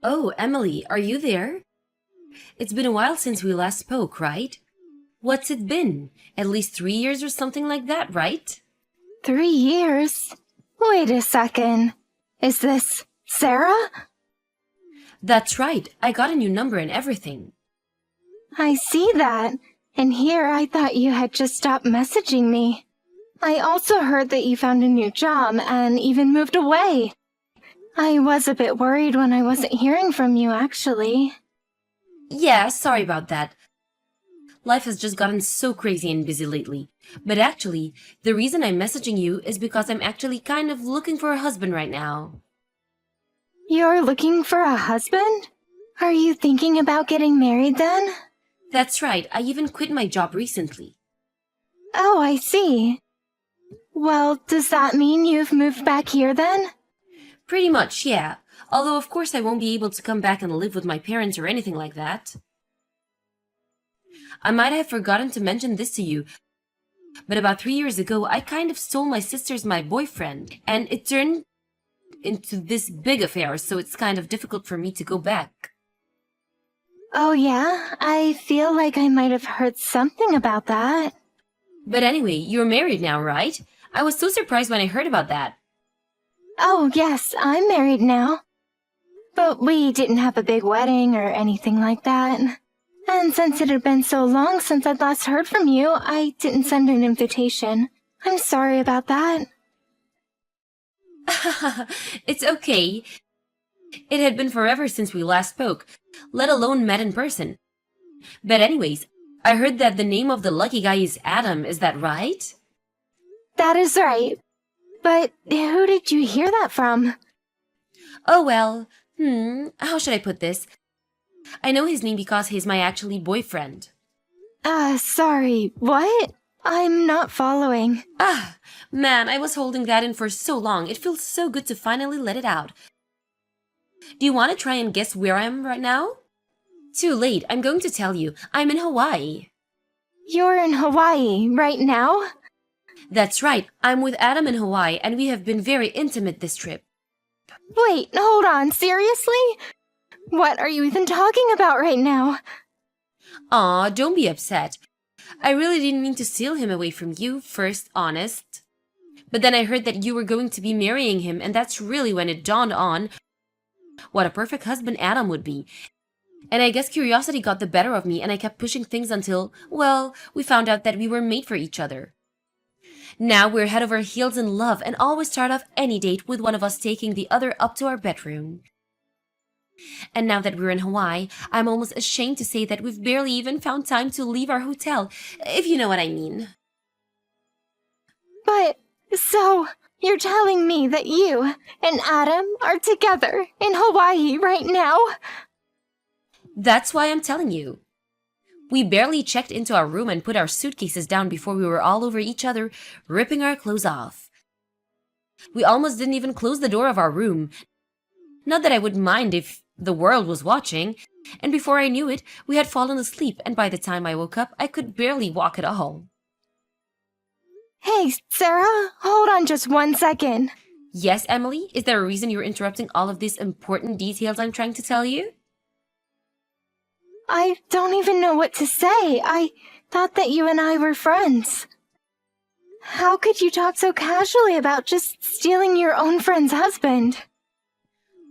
Oh, Emily, are you there? It's been a while since we last spoke, right? What's it been? At least 3 years or something like that, right? 3 years? Wait a second. Is this Sarah? That's right. I got a new number and everything. I see that. And here I thought you had just stopped messaging me. I also heard that you found a new job and even moved away. I was a bit worried when I wasn't hearing from you, actually. Yeah, sorry about that. Life has just gotten so crazy and busy lately. But actually, the reason I'm messaging you is because I'm actually kind of looking for a husband right now. You're looking for a husband? Are you thinking about getting married then? That's right, I even quit my job recently. Oh, I see. Well, does that mean you've moved back here then? Pretty much, yeah. Although of course I won't be able to come back and live with my parents or anything like that. I might have forgotten to mention this to you, but about 3 years ago I kind of stole my sister's boyfriend, and it turned into this big affair, so it's kind of difficult for me to go back. Oh yeah? I feel like I might have heard something about that. But anyway, you're married now, right? I was so surprised when I heard about that. Oh yes, I'm married now. But we didn't have a big wedding or anything like that. And since it had been so long since I'd last heard from you, I didn't send an invitation. I'm sorry about that. It's okay. It had been forever since we last spoke, let alone met in person. But anyways, I heard that the name of the lucky guy is Adam, is that right? That is right. But who did you hear that from? Oh well, how should I put this? I know his name because he's my actually boyfriend. Sorry, what? I'm not following. Ah, man, I was holding that in for so long. It feels so good to finally let it out. Do you want to try and guess where I am right now? Too late, I'm going to tell you. I'm in Hawaii. You're in Hawaii right now? That's right, I'm with Adam in Hawaii and we have been very intimate this trip. Wait, hold on, seriously? What are you even talking about right now? Aw, don't be upset. I really didn't mean to steal him away from you, first, honest. But then I heard that you were going to be marrying him, and that's really when it dawned on what a perfect husband Adam would be. And I guess curiosity got the better of me, and I kept pushing things until, well, we found out that we were made for each other. Now we're head over heels in love and always start off any date with one of us taking the other up to our bedroom. And now that we're in Hawaii, I'm almost ashamed to say that we've barely even found time to leave our hotel, if you know what I mean. But, so, you're telling me that you and Adam are together in Hawaii right now? That's why I'm telling you. We barely checked into our room and put our suitcases down before we were all over each other, ripping our clothes off. We almost didn't even close the door of our room. Not that I would mind if the world was watching, and before I knew it, we had fallen asleep, and by the time I woke up, I could barely walk at all. Hey, Sarah, hold on just 1 second. Yes, Emily? Is there a reason you're interrupting all of these important details I'm trying to tell you? I don't even know what to say. I thought that you and I were friends. How could you talk so casually about just stealing your own friend's husband?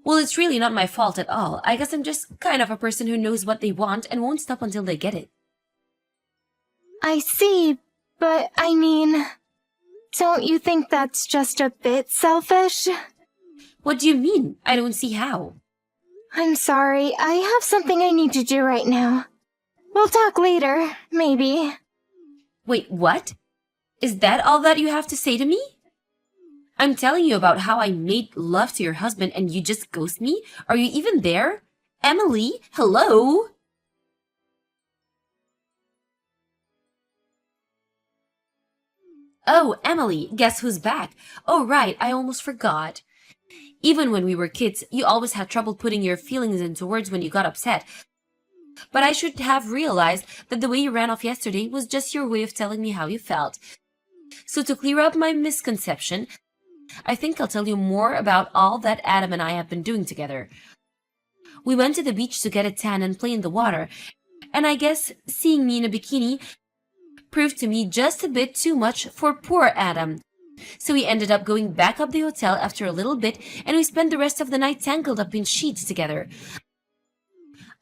Well, it's really not my fault at all. I guess I'm just kind of a person who knows what they want and won't stop until they get it. I see, but I mean, don't you think that's just a bit selfish? What do you mean? I don't see how. I'm sorry, I have something I need to do right now. We'll talk later, maybe. Wait, what? Is that all that you have to say to me? I'm telling you about how I made love to your husband and you just ghost me? Are you even there? Emily, hello? Oh, Emily, guess who's back? Oh, right, I almost forgot. Even when we were kids, you always had trouble putting your feelings into words when you got upset. But I should have realized that the way you ran off yesterday was just your way of telling me how you felt. So to clear up my misconception, I think I'll tell you more about all that Adam and I have been doing together. We went to the beach to get a tan and play in the water, and I guess seeing me in a bikini proved to me just a bit too much for poor Adam. So we ended up going back up the hotel after a little bit, and we spent the rest of the night tangled up in sheets together.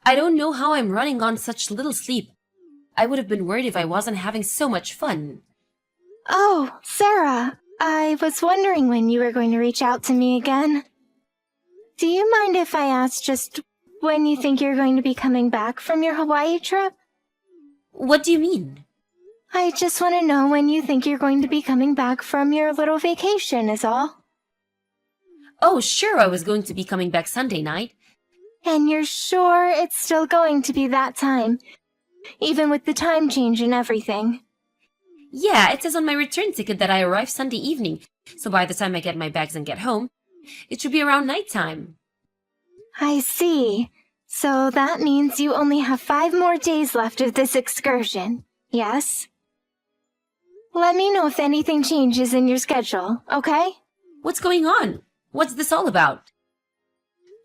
I don't know how I'm running on such little sleep. I would have been worried if I wasn't having so much fun. Oh, Sarah, I was wondering when you were going to reach out to me again. Do you mind if I ask just when you think you're going to be coming back from your Hawaii trip? What do you mean? I just want to know when you think you're going to be coming back from your little vacation is all. Oh, sure, I was going to be coming back Sunday night. And you're sure it's still going to be that time, even with the time change and everything? Yeah, it says on my return ticket that I arrive Sunday evening, so by the time I get my bags and get home, it should be around nighttime. I see. So that means you only have 5 more days left of this excursion, yes? Let me know if anything changes in your schedule, okay? What's going on? What's this all about?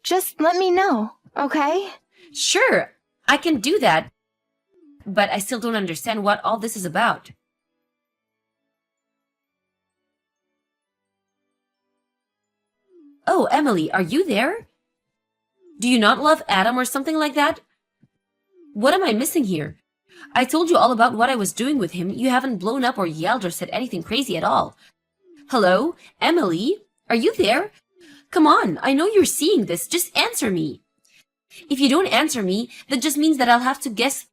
Just let me know, okay? Sure, I can do that, but I still don't understand what all this is about. Oh, Emily, are you there? Do you not love Adam or something like that? What am I missing here? I told you all about what I was doing with him. You haven't blown up or yelled or said anything crazy at all. Hello? Emily? Are you there? Come on, I know you're seeing this. Just answer me. If you don't answer me, that just means that I'll have to guess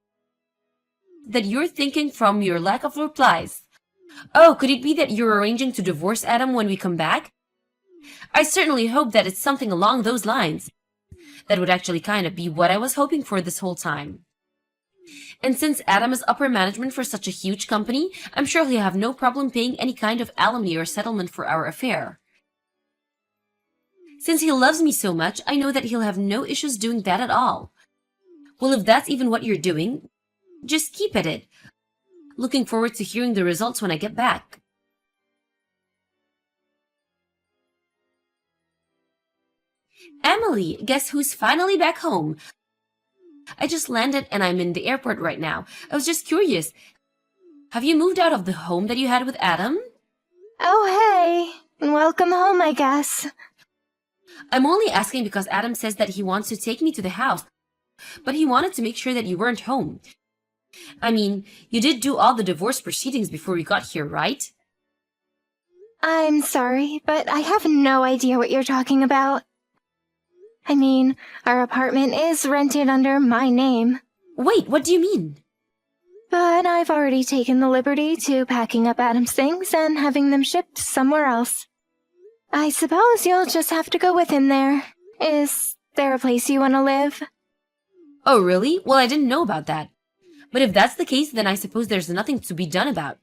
that you're thinking from your lack of replies. Oh, could it be that you're arranging to divorce Adam when we come back? I certainly hope that it's something along those lines. That would actually kind of be what I was hoping for this whole time. And since Adam is upper management for such a huge company, I'm sure he'll have no problem paying any kind of alimony or settlement for our affair. Since he loves me so much, I know that he'll have no issues doing that at all. Well, if that's even what you're doing, just keep at it. Looking forward to hearing the results when I get back. Emily, guess who's finally back home? I just landed and I'm in the airport right now. I was just curious. Have you moved out of the home that you had with Adam? Oh, hey. Welcome home, I guess. I'm only asking because Adam says that he wants to take me to the house, but he wanted to make sure that you weren't home. I mean, you did do all the divorce proceedings before we got here, right? I'm sorry, but I have no idea what you're talking about. I mean, our apartment is rented under my name. Wait, what do you mean? But I've already taken the liberty to packing up Adam's things and having them shipped somewhere else. I suppose you'll just have to go with him there. Is there a place you want to live? Oh, really? Well, I didn't know about that. But if that's the case, then I suppose there's nothing to be done about.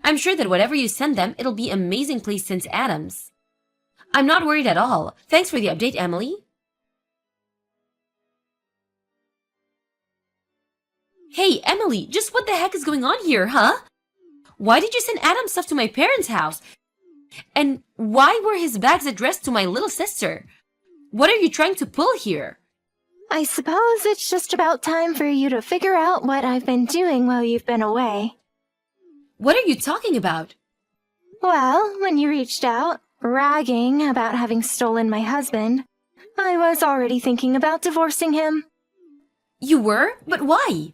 I'm sure that whatever you send them, it'll be an amazing place since Adam's. I'm not worried at all. Thanks for the update, Emily. Hey, Emily, just what the heck is going on here, huh? Why did you send Adam's stuff to my parents' house? And why were his bags addressed to my little sister? What are you trying to pull here? I suppose it's just about time for you to figure out what I've been doing while you've been away. What are you talking about? Well, when you reached out, bragging about having stolen my husband, I was already thinking about divorcing him. You were? But why?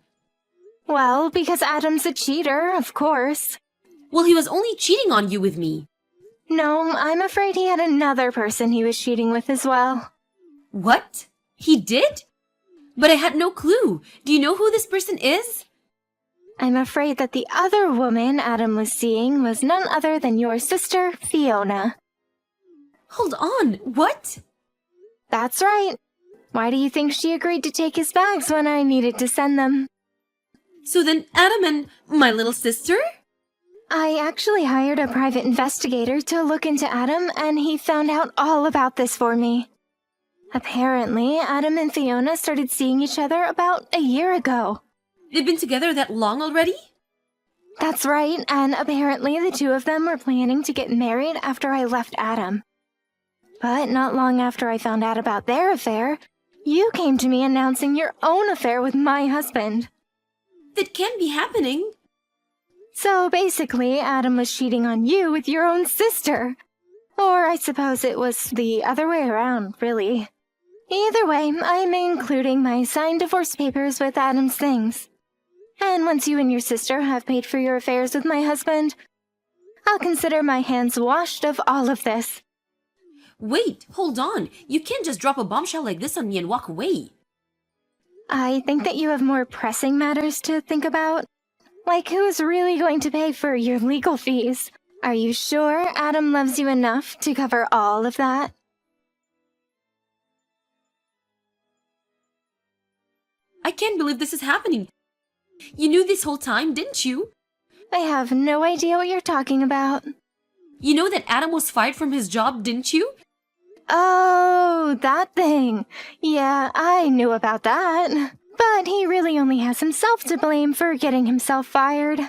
Well, because Adam's a cheater, of course. Well, he was only cheating on you with me. No, I'm afraid he had another person he was cheating with as well. What? He did? But I had no clue. Do you know who this person is? I'm afraid that the other woman Adam was seeing was none other than your sister, Fiona. Hold on, what? That's right. Why do you think she agreed to take his bags when I needed to send them? So then Adam and my little sister? I actually hired a private investigator to look into Adam, and he found out all about this for me. Apparently, Adam and Fiona started seeing each other about a year ago. They've been together that long already? That's right, and apparently the two of them were planning to get married after I left Adam. But not long after I found out about their affair, You came to me announcing your own affair with my husband. That can't be happening. So basically, Adam was cheating on you with your own sister. Or I suppose it was the other way around, really. Either way, I'm including my signed divorce papers with Adam's things. And once you and your sister have paid for your affairs with my husband, I'll consider my hands washed of all of this. Wait, hold on. You can't just drop a bombshell like this on me and walk away. I think that you have more pressing matters to think about. Like who's really going to pay for your legal fees? Are you sure Adam loves you enough to cover all of that? I can't believe this is happening. You knew this whole time, didn't you? I have no idea what you're talking about. You know that Adam was fired from his job, didn't you? Oh, that thing. Yeah, I knew about that. But he really only has himself to blame for getting himself fired.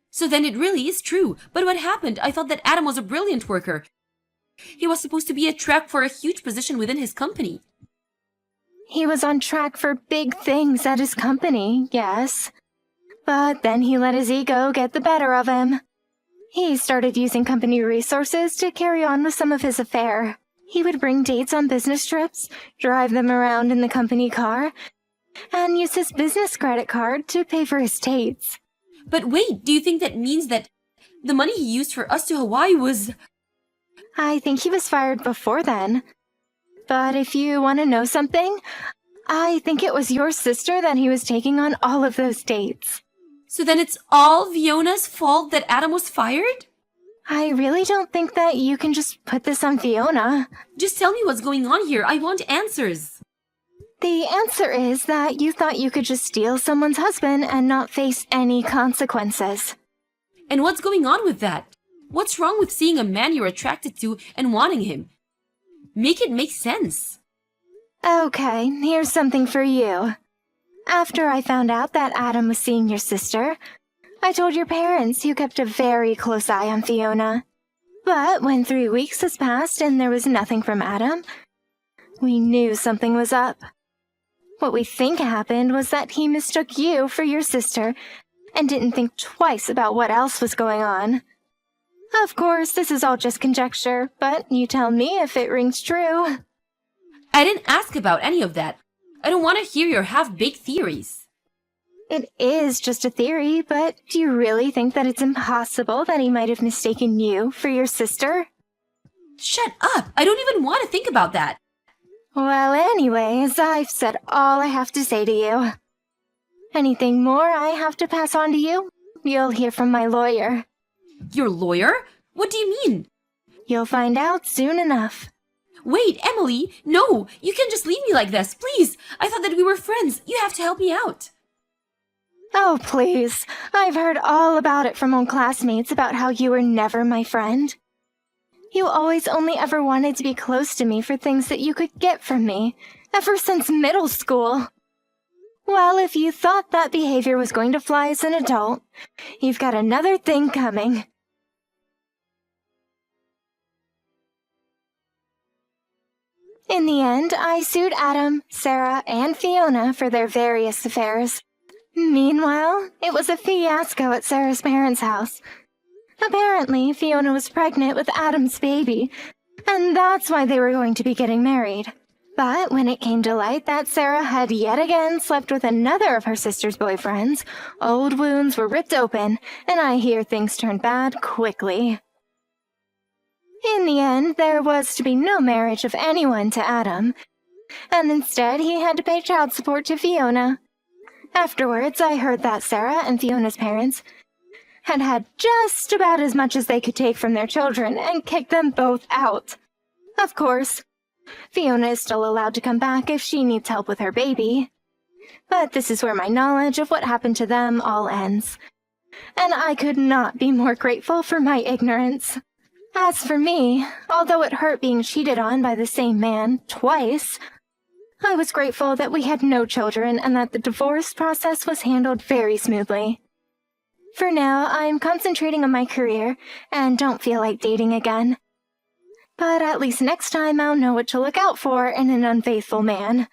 So then it really is true. But what happened? I thought that Adam was a brilliant worker. He was supposed to be a track for a huge position within his company. He was on track for big things at his company, yes. But then he let his ego get the better of him. He started using company resources to carry on with some of his affair. He would bring dates on business trips, drive them around in the company car, and use his business credit card to pay for his dates. But wait, do you think that means that the money he used for us to Hawaii was... I think he was fired before then. But if you want to know something, I think it was your sister that he was taking on all of those dates. So then it's all Fiona's fault that Adam was fired? I really don't think that you can just put this on Fiona. Just tell me what's going on here. I want answers. The answer is that you thought you could just steal someone's husband and not face any consequences. And what's going on with that? What's wrong with seeing a man you're attracted to and wanting him? Make it make sense. Okay, here's something for you. After I found out that Adam was seeing your sister, I told your parents, who kept a very close eye on Fiona. But when 3 weeks has passed and there was nothing from Adam, we knew something was up. What we think happened was that he mistook you for your sister and didn't think twice about what else was going on. Of course, this is all just conjecture, but you tell me if it rings true. I didn't ask about any of that. I don't want to hear your half-baked theories. It is just a theory, but do you really think that it's impossible that he might have mistaken you for your sister? Shut up! I don't even want to think about that. Well, anyways, I've said all I have to say to you. Anything more I have to pass on to you, you'll hear from my lawyer. Your lawyer? What do you mean? You'll find out soon enough. Wait, Emily! No! You can't just leave me like this, please! I thought that we were friends. You have to help me out. Oh, please. I've heard all about it from old classmates about how you were never my friend. You always only ever wanted to be close to me for things that you could get from me, ever since middle school. Well, if you thought that behavior was going to fly as an adult, you've got another thing coming. In the end, I sued Adam, Sarah, and Fiona for their various affairs. Meanwhile, it was a fiasco at Sarah's parents' house. Apparently, Fiona was pregnant with Adam's baby, and that's why they were going to be getting married. But when it came to light that Sarah had yet again slept with another of her sister's boyfriends, old wounds were ripped open, and I hear things turned bad quickly. In the end, there was to be no marriage of anyone to Adam, and instead he had to pay child support to Fiona. Afterwards, I heard that Sarah and Fiona's parents had had just about as much as they could take from their children and kicked them both out. Of course, Fiona is still allowed to come back if she needs help with her baby. But this is where my knowledge of what happened to them all ends. And I could not be more grateful for my ignorance. As for me, although it hurt being cheated on by the same man twice, I was grateful that we had no children and that the divorce process was handled very smoothly. For now, I'm concentrating on my career and don't feel like dating again. But at least next time I'll know what to look out for in an unfaithful man.